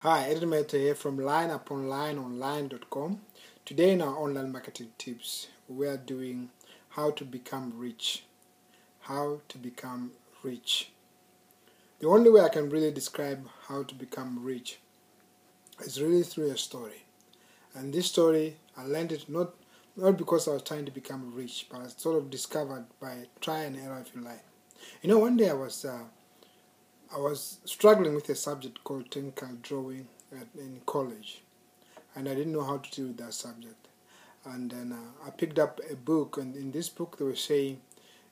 Hi, Adrian here from lineuponlineonline.com. Today in our online marketing tips, we are doing how to become rich. How to become rich. The only way I can really describe how to become rich is really through a story. And this story, I learned it not because I was trying to become rich, but I sort of discovered by try and error, if you like. One day I was struggling with a subject called technical drawing in college, and I didn't know how to deal with that subject. And then I picked up a book, and in this book they were saying,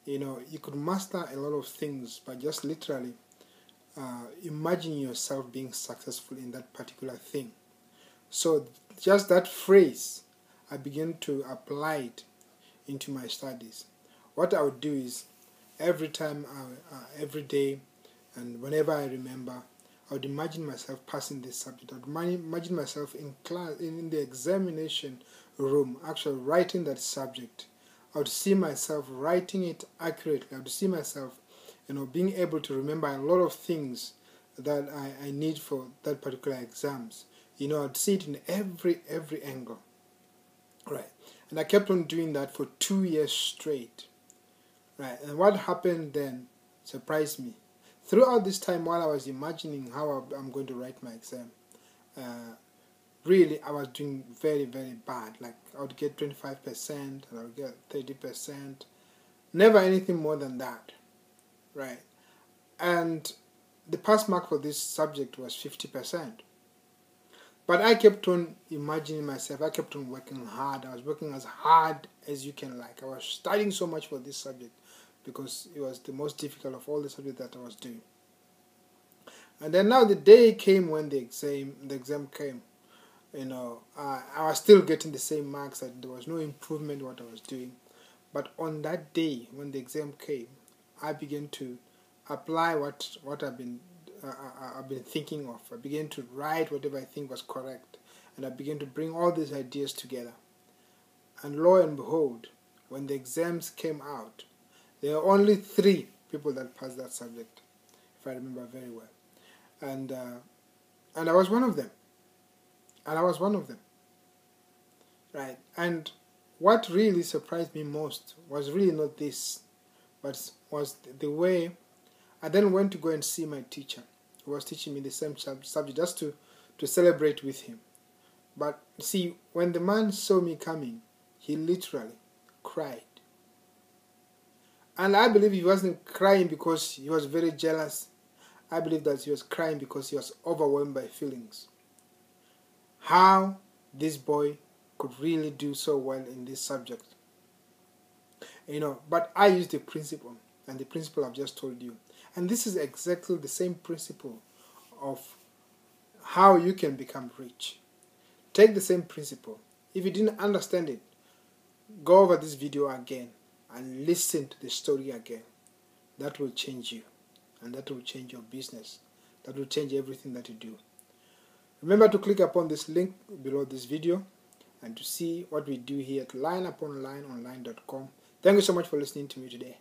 you could master a lot of things by just literally imagine yourself being successful in that particular thing. So just that phrase, I began to apply it into my studies. What I would do is every day, and whenever I remember, I would imagine myself passing this subject. I would imagine myself in class, in the examination room, actually writing that subject. I would see myself writing it accurately. I would see myself, being able to remember a lot of things that I need for that particular exams. I'd see it in every angle. Right. And I kept on doing that for 2 years straight. Right. And what happened then surprised me. Throughout this time, while I was imagining how I'm going to write my exam, really I was doing very, very bad. Like I would get 25% and I would get 30%. Never anything more than that. Right. And the pass mark for this subject was 50%. But I kept on imagining myself. I kept on working hard. I was working as hard as you can like. I was studying so much for this subject because it was the most difficult of all the subjects that I was doing. And then now the day came when the exam came. I was still getting the same marks. There was no improvement in what I was doing. But on that day when the exam came, I began to apply what I've been thinking of. I began to write whatever I think was correct, and I began to bring all these ideas together. And lo and behold, when the exams came out, there were only 3 people that passed that subject, if I remember very well, and I was one of them. Right? And what really surprised me most was really not this, but was the way I then went to go and see my teacher, who was teaching me the same subject, just to celebrate with him. But see, when the man saw me coming, he literally cried. And I believe he wasn't crying because he was very jealous. I believe that he was crying because he was overwhelmed by feelings. How this boy could really do so well in this subject. But I used the principle, and the principle I've just told you. And this is exactly the same principle of how you can become rich. Take the same principle. If you didn't understand it, go over this video again and listen to the story again. That will change you, and that will change your business. That will change everything that you do. Remember to click upon this link below this video and to see what we do here at lineuponlineonline.com. Thank you so much for listening to me today.